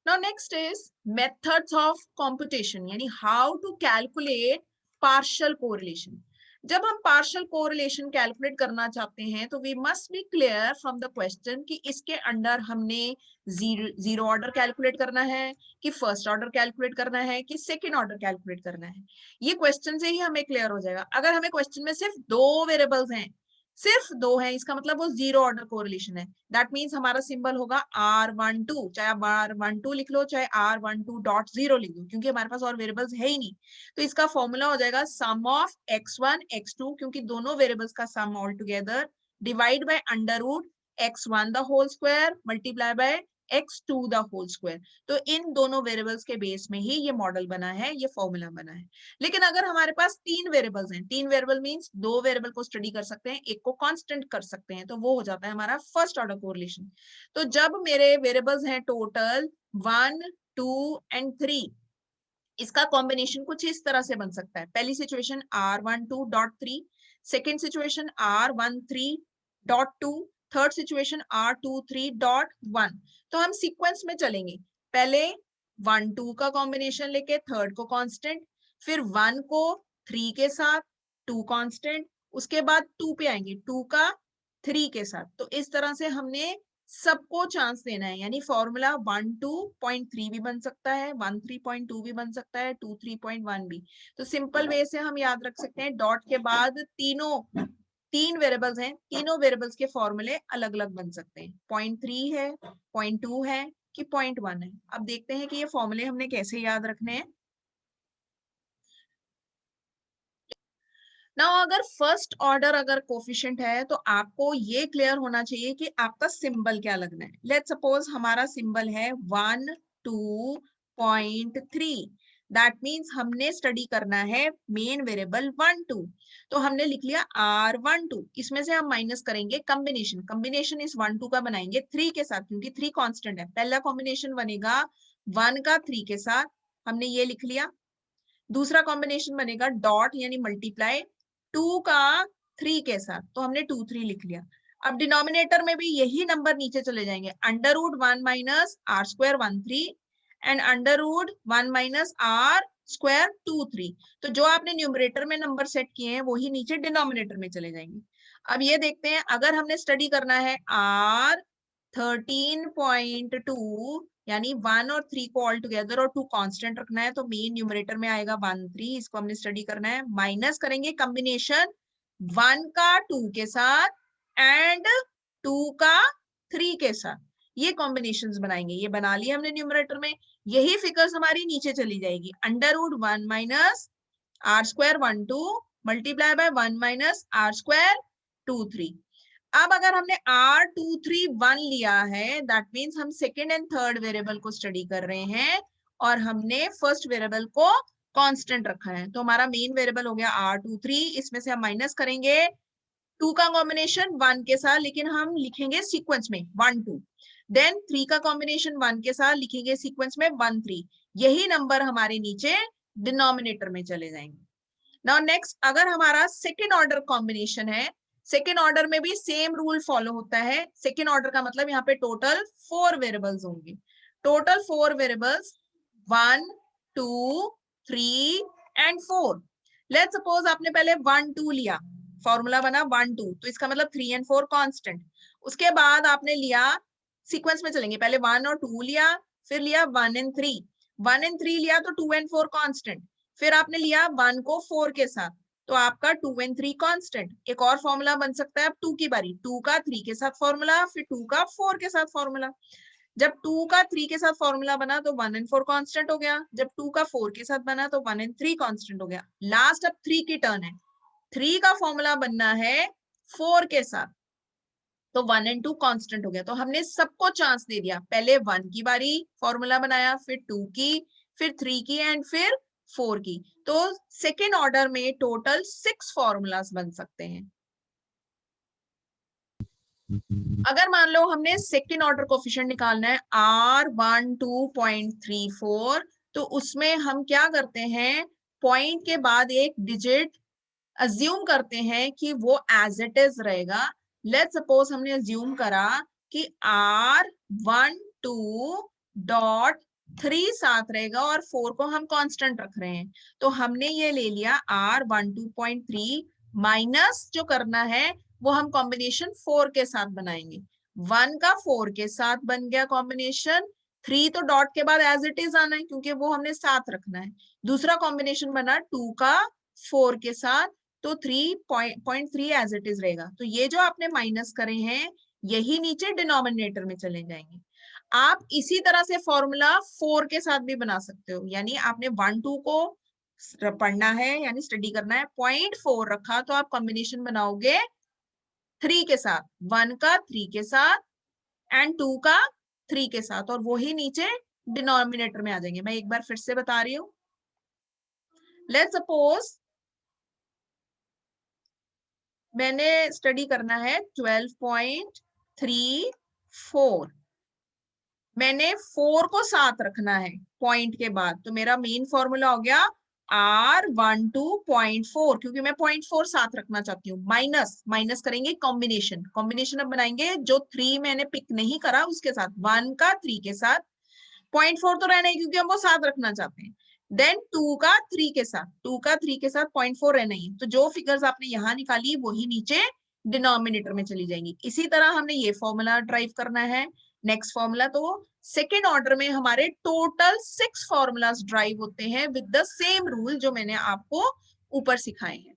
Now next is methods of computation, यानी how to calculate partial correlation. जब हम partial correlation calculate करना चाहते हैं तो we must be clear from the question कि इसके अंडर हमने जीरो ऑर्डर कैलकुलेट करना है कि फर्स्ट ऑर्डर कैलकुलेट करना है कि सेकेंड ऑर्डर कैलकुलेट करना है. ये क्वेश्चन से ही हमें क्लियर हो जाएगा. अगर हमें क्वेश्चन में सिर्फ दो वेरिएबल्स हैं, सिर्फ दो है, इसका मतलब वो जीरो ऑर्डर कोरिलेशन है. दैट मीन्स हमारा सिंबल होगा R12, चाहे आप R12 लिख लो चाहे R12.0 लिख लो, क्योंकि हमारे पास और वेरिएबल्स है ही नहीं. तो इसका फॉर्मूला हो जाएगा सम ऑफ x1 x2, क्योंकि दोनों वेरिएबल्स का sum all together, divide by under root x1 the whole square multiply by x2 the whole square. तो इन दोनों वेरिएबल्स के बेस में ही ये मॉडल बना है, ये फॉर्मूला बना है. लेकिन अगर हमारे पास तीन वेरिएबल्स हैं, तीन वेरिएबल मींस दो वेरिएबल को स्टडी कर सकते हैं, एक को कांस्टेंट कर सकते हैं, तो वो हो जाता है हमारा फर्स्ट ऑर्डर कोरिलेशन. तो जब मेरे वेरिएबल्स हैं टोटल 1 2 एंड 3, इसका कॉम्बिनेशन कुछ इस तरह से बन सकता है. पहली situation R12.3, second situation R13.2, third situation R23.1. तो हम सीक्वेंस में चलेंगे, पहले 1 2 का कॉम्बिनेशन लेके थर्ड को कांस्टेंट, फिर 1 को 3 के साथ 2 कांस्टेंट, उसके बाद 2 पे आएंगे 2 का 3 के साथ. तो इस तरह से हमने सबको चांस देना है, यानी फॉर्मूला 12.3 भी बन सकता है, 13.2 भी बन सकता है, 23.1 भी. तो सिंपल वे से हम याद रख सकते हैं, डॉट के बाद तीन वेरिएबल्स हैं, तीनों वेरिएबल्स के फॉर्मूले अलग अलग बन सकते हैं. 0.3 है, 0.2 है कि 0.1 है. अब देखते हैं कि ये फॉर्मूले हमने कैसे याद रखने हैं. ना अगर फर्स्ट ऑर्डर अगर कोफिशिएंट है तो आपको ये क्लियर होना चाहिए कि आपका सिंबल क्या लगना है. लेट्स सपोज हमारा सिंबल है 1 2.3. दैट मीन्स हमने स्टडी करना है मेन वेरिएबल 1 2. तो हमने लिख लिया R12. इसमें से हम माइनस करेंगे कंबिनेशन इस 1 2 का बनाएंगे 3 के साथ, क्योंकि 3 कांस्टेंट है. पहला कॉम्बिनेशन बनेगा 1 का 3 के साथ, हमने ये लिख लिया. दूसरा कॉम्बिनेशन बनेगा डॉट यानी मल्टीप्लाई 2 का 3 के साथ, तो हमने 2 3 लिख लिया. अब डिनोमिनेटर में भी यही नंबर नीचे चले जाएंगे, under root 1 minus R square 1 3 and under root 1 minus R square 2 3. तो जो आपने न्यूमरेटर में नंबर सेट किए हैं वही नीचे डिनोमिनेटर में चले जाएंगे. अब ये देखते हैं, अगर हमने स्टडी करना है R13.2 यानी 1 और 3 को ऑल टुगेदर और 2 कांस्टेंट रखना है, तो मेन न्यूमरेटर में आएगा 1 3, इसको हमने स्टडी करना है. माइनस करेंगे कंबिनेशन 1 का 2 के साथ एंड 2 का 3 के साथ, ये कॉम्बिनेशंस बनाएंगे. ये बना लिया हमने न्यूमरेटर में. यही फिगर्स हमारी नीचे चली जाएगी, under root 1 minus R square 1 2 multiply by 1 minus R square 2 3. अब अगर हमने R231 लिया है, दैट मीन्स हम सेकेंड एंड थर्ड वेरिएबल को स्टडी कर रहे हैं और हमने फर्स्ट वेरिएबल को कांस्टेंट रखा है. तो हमारा मेन वेरिएबल हो गया R23. इसमें से हम माइनस करेंगे 2 का कॉम्बिनेशन 1 के साथ, लेकिन हम लिखेंगे सीक्वेंस में 1 2. देन 3 का कॉम्बिनेशन 1 के साथ लिखेंगे सीक्वेंस में 1 3. यही नंबर हमारे नीचे डिनोमिनेटर में चले जाएंगे. नाउ नेक्स्ट, अगर हमारा सेकेंड ऑर्डर कॉम्बिनेशन है, सेकेंड ऑर्डर में भी सेम रूल फॉलो होता है. सेकेंड ऑर्डर का मतलब यहाँ पे टोटल 4 वेरिएबल्स होंगे, total 4 variables 1 2 3 and 4. Let's suppose आपने पहले 1 2 लिया, फॉर्मूला बना 1 2, तो इसका मतलब 3 एंड 4 कांस्टेंट. उसके बाद आपने लिया, सीक्वेंस में चलेंगे, पहले 1 और 2 लिया, फिर लिया 1 एंड 3, 1 एंड 3 लिया तो 2 एंड 4 कांस्टेंट, फिर आपने लिया 1 को 4 के साथ, तो आपका 2 एंड 3 कांस्टेंट. एक और फॉर्मूला बन सकता है अब 2 की बारी, 2 का 3 के साथ फॉर्मूला, फिर 2 का 4 के साथ फॉर्मूला. जब 2 का 3 के साथ फॉर्मूला बना तो 1 एंड 4 कांस्टेंट हो गया, जब 2 का 4 के साथ बना तो 1 एंड 3 कांस्टेंट हो गया. लास्ट अब 3 की टर्न है, 3 का फॉर्मूला बनना है 4 के साथ, तो 1 एंड 2 कांस्टेंट हो गया. तो हमने सबको चांस दे दिया, पहले 1 की बारी फॉर्मूला बनाया, फिर 2 की, फिर 3 की एंड फिर 4 की. तो सेकेंड ऑर्डर में टोटल 6 फॉर्मूलाज बन सकते हैं. अगर मान लो हमने सेकेंड ऑर्डर कोफिशिएंट निकालना है R12.34, तो उसमें हम क्या करते हैं, पॉइंट के बाद एक डिजिट अज्यूम करते हैं कि वो एज इट इज रहेगा. लेट्स सपोज हमने अज्यूम करा कि R12.34 3 साथ रहेगा और 4 को हम कांस्टेंट रख रहे हैं। तो हमने ये ले लिया R12.3 माइनस जो करना है वो हम कॉम्बिनेशन 4 के साथ बनाएंगे। 1 का 4 के साथ बन गया कॉम्बिनेशन, 3 तो डॉट के बाद एज इट इज आना है क्योंकि वो हमने साथ रखना है। दूसरा कॉम्बिनेशन बना 2 का 4 के साथ, तो 3.3 एज इट इज रहेगा। तो ये जो आपने माइनस करे हैं यही नीचे डिनोमिनेटर में चले जाएंगे। आप इसी तरह से फॉर्मूला 4 के साथ भी बना सकते हो, यानी आपने 1 2 को पढ़ना है यानी स्टडी करना है, 0.4 रखा तो आप कॉम्बिनेशन बनाओगे 3 के साथ, 1 का 3 के साथ एंड 2 का 3 के साथ, और वही नीचे डिनोमिनेटर में आ जाएंगे। मैं एक बार फिर से बता रही हूं। लेट्स सपोज मैंने स्टडी करना है 12.34, मैंने 4 को साथ रखना है पॉइंट के बाद, तो मेरा मेन फॉर्मूला हो गया R12.4, क्योंकि मैं 0.4 साथ रखना चाहती हूँ। माइनस करेंगे कॉम्बिनेशन, अब बनाएंगे जो 3 मैंने पिक नहीं करा उसके साथ, 1 का 3 के साथ, 0.4 तो रहना ही क्योंकि हम वो साथ रखना चाहते हैं। देन 2 का 3 के साथ, 0.4 रहना ही। तो जो फिगर्स आपने यहाँ निकाली वही नीचे डिनोमिनेटर में चली जाएंगी। इसी तरह हमने ये फॉर्मूला ड्राइव करना है। नेक्स्ट फॉर्मूला, तो सेकेंड ऑर्डर में हमारे टोटल 6 फॉर्मूलाज ड्राइव होते हैं विद द सेम रूल जो मैंने आपको ऊपर सिखाए हैं।